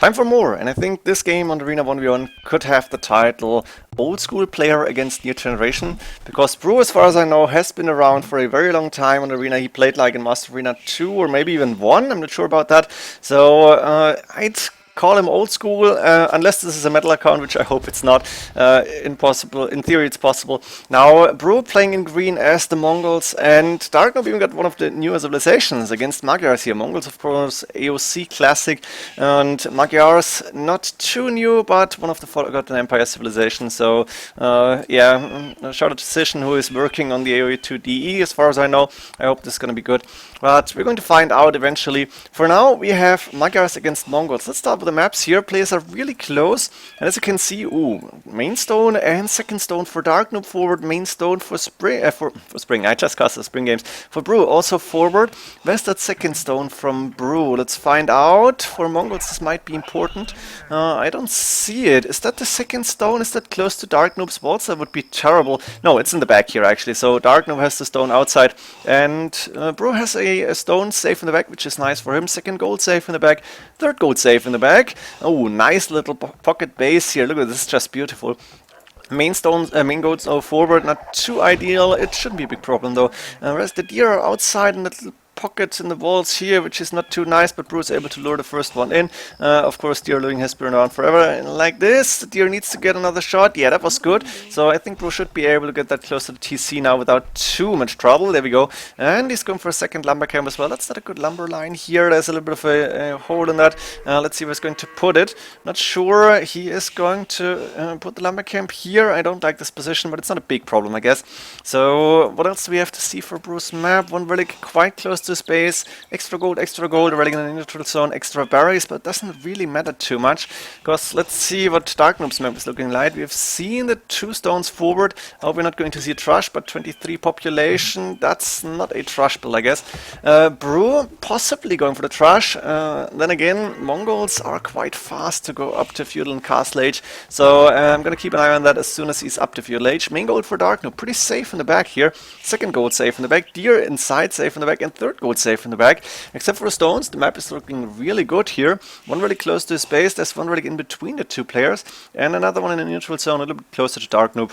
Time for more, and I think this game on Arena 1v1 could have the title Old School Player Against New Generation, because Brew, as far as I know, has been around for a very long time on Arena. He played like in Master Arena 2 or maybe even 1, I'm not sure about that. So I'd call him old school, unless this is a metal account, which I hope it's not. Impossible. In theory, it's possible. Now, Brew playing in green as the Mongols, and Darknoob even got one of the newer civilizations against Magyars here. Mongols, of course, AOC classic, and Magyars not too new, but one of the Forgotten Empire civilizations. So, yeah, a shorter decision who is working on the AoE 2DE, as far as I know. I hope this is going to be good. But we're going to find out eventually. For now, we have Magyars against Mongols. Let's start with the maps here. Players are really close. And as you can see, main stone and second stone for Darknoob forward. Main stone for Spring. For Spring. I just cast the Spring games. For Brew, also forward. Where's that second stone from Brew? Let's find out. For Mongols, this might be important. I don't see it. Is that the second stone? Is that close to Darknoob's walls? That would be terrible. No, it's in the back here, actually. So Darknoob has the stone outside. And Brew has a stone safe in the back, which is nice for him. Second gold safe in the back. Third gold safe in the back. Oh, nice little pocket base here. Look at this, just beautiful. Main stones, main goats forward, not too ideal. It shouldn't be a big problem though. Whereas the deer are outside in that little pocket in the walls here, which is not too nice, but Brew is able to lure the first one in. Of course, deer luring has been around forever, and like this, the deer needs to get another shot. Yeah, that was good. So I think Brew should be able to get that close to the TC now without too much trouble. There we go. And he's going for a second lumber camp as well. That's not a good lumber line here. There's a little bit of a hole in that. Let's see where he's going to put it. Not sure. He is going to put the lumber camp here. I don't like this position, but it's not a big problem, I guess. So what else do we have to see for Brew's map? One relic quite close to space, extra gold, relic in the neutral zone, extra berries, but it doesn't really matter too much, because let's see what Darknoob's map is looking like. We've seen the 2 stones forward. We're not going to see a trash, but 23 population, that's not a trash build, I guess. Brew, possibly going for the trash. Then again, Mongols are quite fast to go up to feudal and castle age, so I'm going to keep an eye on that as soon as he's up to feudal age. Main gold for Darknoob, pretty safe in the back here. Second gold safe in the back, deer inside safe in the back, and third gold safe in the back. Except for the stones, the map is looking really good here. One really close to his base, there's one really in between the 2 players, and another one in the neutral zone, a little bit closer to Darknoob.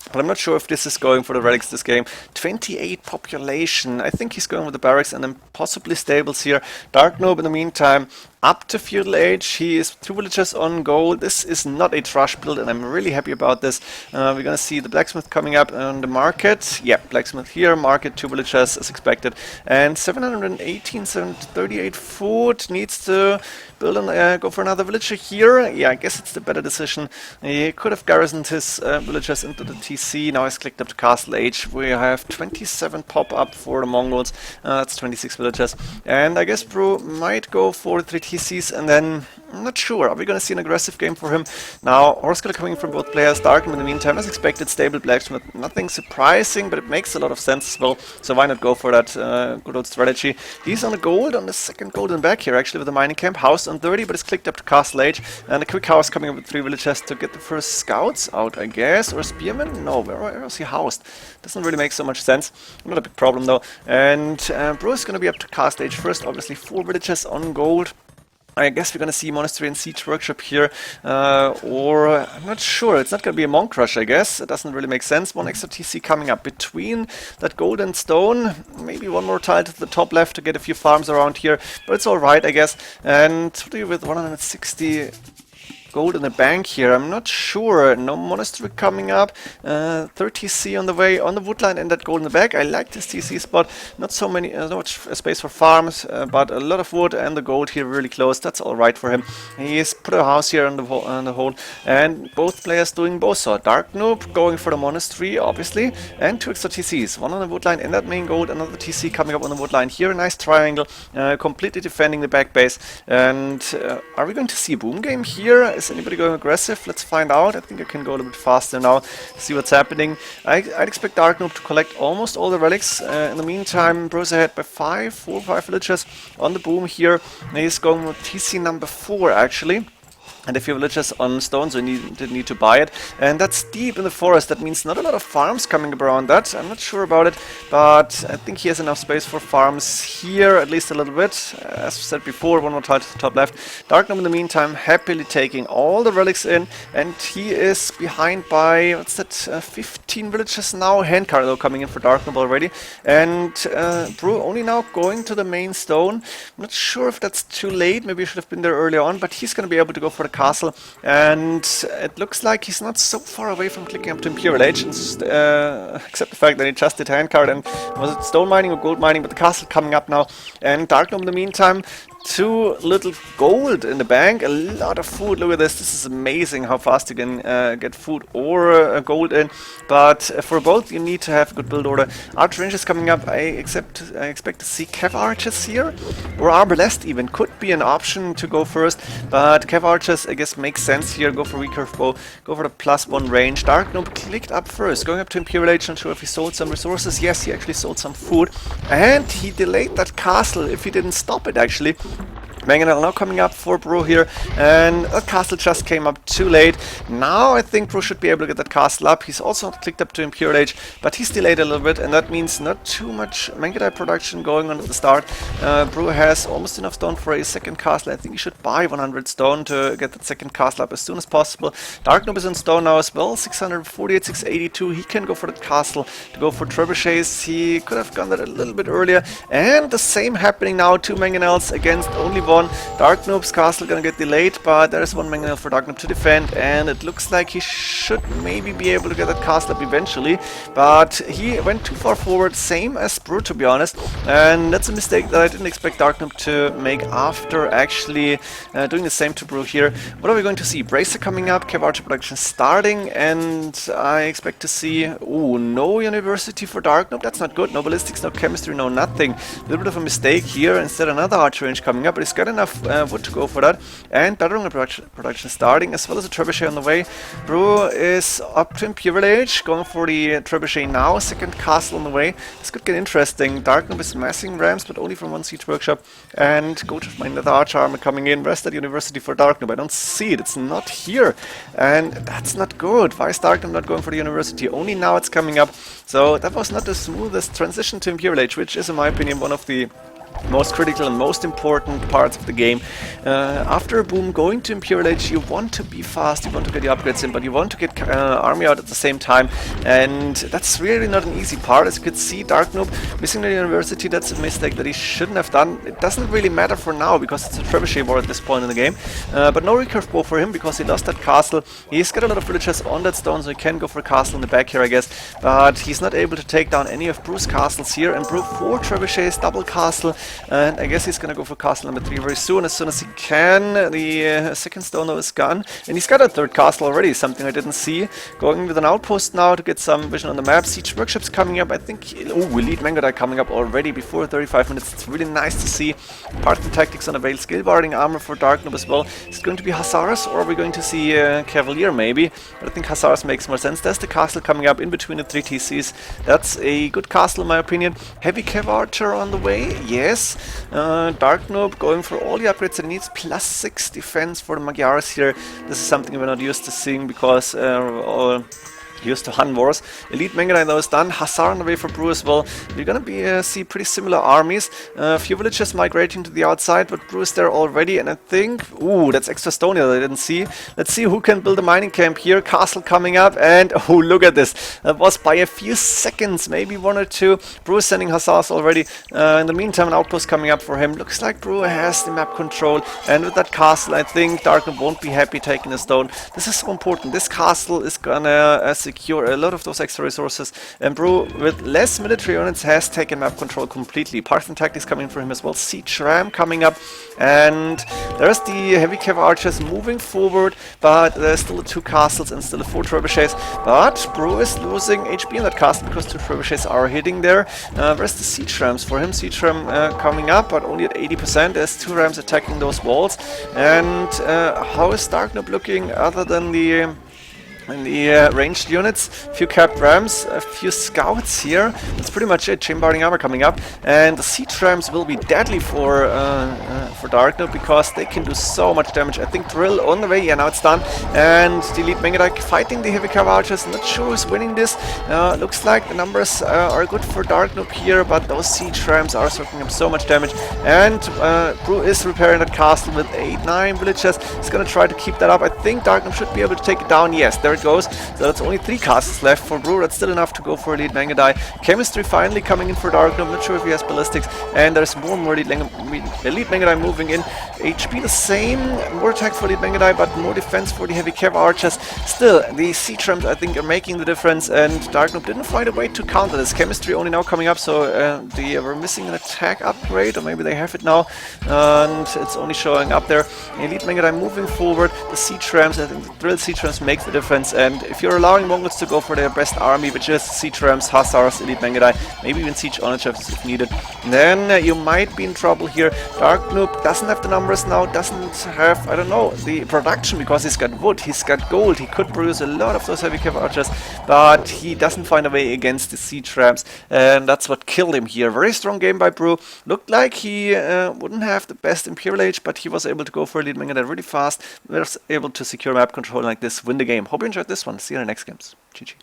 But I'm not sure if this is going for the relics this game. 28 population. I think he's going with the barracks and then possibly stables here. Darknoob in the meantime up to feudal age. He is 2 villagers on gold. This is not a trash build, and I'm really happy about this. We're gonna see the blacksmith coming up on the market. Yeah, blacksmith here, market, 2 villagers as expected. And 718, 738 food. Needs to build and go for another villager here. Yeah, I guess it's the better decision. He could have garrisoned his villagers into the TC. Now he's clicked up to castle age. We have 27 pop up for the Mongols. That's 26 villagers. And I guess Brew might go for 3 TCs, and then I'm not sure. Are we going to see an aggressive game for him? Now, horse killer coming from both players. Darknoob in the meantime, as expected, stable blacksmith. Nothing surprising, but it makes a lot of sense as well. So why not go for that good old strategy? He's on the gold, on the second golden back here, actually, with the mining camp. House on 30, but it's clicked up to castle age. And a quick house coming up with 3 villagers to get the first scouts out, I guess. Or spearmen? No, where is he housed? Doesn't really make so much sense. Not a big problem, though. And Brew is going to be up to castle age first. Obviously, 4 villagers on gold. I guess we're going to see Monastery and Siege Workshop here, or I'm not sure. It's not going to be a Monk Crush, I guess. It doesn't really make sense. 1 extra TC coming up between that gold and stone. Maybe 1 more tile to the top left to get a few farms around here, but it's alright, I guess. And what do you with 160 gold in the bank here? I'm not sure. No monastery coming up. 30 TC on the way on the woodline and that gold in the back. I like this TC spot. Not so many, not much space for farms, but a lot of wood and the gold here really close. That's all right for him. He's put a house here on the hole, and both players doing both. So Darknoob going for the monastery, obviously, and 2 extra TCs. 1 on the woodline and that main gold. Another TC coming up on the woodline here. A nice triangle, completely defending the back base. And are we going to see a boom game here? Is anybody going aggressive? Let's find out. I think I can go a little bit faster now, see what's happening. I'd expect Darknoob to collect almost all the relics. In the meantime, Brew's ahead by 4 or 5 villagers on the boom here. He's going with TC number 4, actually. and a few villages on stone, so you didn't need to buy it. And that's deep in the forest. That means not a lot of farms coming up around that. I'm not sure about it, but I think he has enough space for farms here, at least a little bit. As said before, one more tile to the top left. Darknoob in the meantime happily taking all the relics in, and he is behind by, what's that, 15 villages now. Handcar though coming in for Darknoob already. And Brew only now going to the main stone. I'm not sure if that's too late. Maybe he should have been there earlier on, but he's going to be able to go for the castle, and it looks like he's not so far away from clicking up to Imperial Age, except the fact that he just did handcard and was it stone mining or gold mining, but the castle coming up now. And Darknoob in the meantime, too little gold in the bank, a lot of food. Look at this, this is amazing how fast you can get food or gold in, but for both you need to have a good build order. Archer range is coming up. I expect to see Cav archers here, or arbalest even, could be an option to go first, but Cav archers I guess makes sense here. Go for recurve bow, go for the +1 range. Darknoob clicked up first, going up to Imperial Age. Not sure if he sold some resources. Yes, he actually sold some food, and he delayed that castle if he didn't stop it actually. Mangonel now coming up for Bro here, and that castle just came up too late. Now I think Bro should be able to get that castle up. He's also not clicked up to Imperial Age, but he's delayed a little bit, and that means not too much Mangonel production going on at the start. Bro has almost enough stone for a second castle. I think he should buy 100 stone to get that second castle up as soon as possible. Darknoob is in stone now as well, 648, 682. He can go for the castle to go for trebuchets. He could have gone that a little bit earlier, and the same happening now. 2 Mangonels against only one. Darknoob's castle gonna get delayed, but there is one Mangonel for Darknoob to defend, and it looks like he should maybe be able to get that castle up eventually, but he went too far forward, same as Brew to be honest, and that's a mistake that I didn't expect Darknoob to make after actually doing the same to Brew here. What are we going to see? Bracer coming up, Cav Archer production starting, and I expect to see, ooh, no university for Darknoob. That's not good. No ballistics, no chemistry, no nothing. A little bit of a mistake here. Instead another archer range coming up, but he's got enough wood to go for that, and battering production starting, as well as a trebuchet on the way. Brew is up to Imperial Age, going for the trebuchet now. Second castle on the way. This could get interesting. Darknoob is massing rams, but only from one siege workshop, and go to find another archer armor coming in. Where's that university for Darknoob? I don't see it. It's not here, and that's not good. Why is Darknoob not going for the university? Only now it's coming up. So that was not the smoothest transition to Imperial Age, which is in my opinion one of the most critical and most important parts of the game. After a boom, going to Imperial Age, you want to be fast, you want to get the upgrades in, but you want to get army out at the same time, and that's really not an easy part. As you can see, Darknoob missing the university, that's a mistake that he shouldn't have done. It doesn't really matter for now, because it's a trebuchet war at this point in the game, but no recurve bow for him, because he lost that castle. He's got a lot of villagers on that stone, so he can go for a castle in the back here, I guess, but he's not able to take down any of Brew's castles here, and Brew 4 trebuchets, double castle, and I guess he's gonna go for castle number 3 very soon, as soon as he can. The second stone though is gone, and he's got a third castle already, something I didn't see. Going with an outpost now to get some vision on the map. Siege workshops coming up, I think. Oh, Elite Mangodai coming up already before 35 minutes. It's really nice to see. Parton tactics on the Veil, skill barding armor for Darknoob as well. Is it going to be Hussars, or are we going to see Cavalier maybe? But I think Hussars makes more sense. There's the castle coming up in between the 3 TCs. That's a good castle in my opinion. Heavy Cav Archer on the way, yes. Darknoob going for all the upgrades that he needs, +6 defense for the Magyars here. This is something we're not used to seeing, because used to Han Wars. Elite Mangodai though is done. Hussar on the way for Brew as well. We're gonna see pretty similar armies. A few villages migrating to the outside, but Brew is there already, and I think, ooh, that's extra stone here that I didn't see. Let's see who can build a mining camp here. Castle coming up, and oh, look at this. That was by a few seconds, maybe 1 or 2. Brew is sending Hussars already. In the meantime, an outpost coming up for him. Looks like Brew has the map control, and with that castle, I think Darknoob won't be happy taking a stone. This is so important. This castle is gonna secure a lot of those extra resources, and Brew with less military units has taken map control completely. Parson tactics coming for him as well. Siege Ram coming up, and there's the heavy cav archers moving forward, but there's still the 2 castles and still the 4 trebuchets, but Brew is losing HP in that castle because 2 trebuchets are hitting there. Where's the siege rams for him? Siege ram coming up, but only at 80%. There's 2 rams attacking those walls, and how is Darknoob looking other than the in the ranged units, a few capped rams, a few scouts here. That's pretty much it. Chain-boarding armor coming up, and the siege rams will be deadly for Darknoob because they can do so much damage. I think drill on the way. Yeah, now it's done. And the elite Mangudai fighting the heavy cav archers. Not sure who's winning this. Looks like the numbers are good for Darknoob here, but those siege rams are soaking up so much damage. And Brew is repairing that castle with 8-9 villagers. He's gonna try to keep that up. I think Darknoob should be able to take it down. Yes, there it goes. So that's only 3 castles left for Brew. That's still enough to go for elite Mangudai. Chemistry finally coming in for Darknoob. Not sure if he has ballistics. And there's more and more elite Mangudai moving in. HP the same. More attack for elite Mangudai, but more defense for the heavy cav archers. Still, the siege rams I think are making the difference, and Darknoob didn't find a way to counter this. Chemistry only now coming up, so they were missing an attack upgrade, or maybe they have it now, and it's only showing up there. Elite Mangudai moving forward. The siege rams, I think the drill siege rams makes the difference, and if you're allowing Mongols to go for their best army, which is siege rams, hussars, elite Mangudai, maybe even siege onagers if needed, then you might be in trouble here. Darknoob doesn't have the numbers now, doesn't have, I don't know, the production, because he's got wood, he's got gold, he could produce a lot of those heavy cav archers, but he doesn't find a way against the siege rams, and that's what killed him here. Very strong game by Brew. Looked like he wouldn't have the best Imperial Age, but he was able to go for elite Mangudai really fast, was able to secure map control like this, win the game. Hope you enjoyed this one. See you in the next games. GG.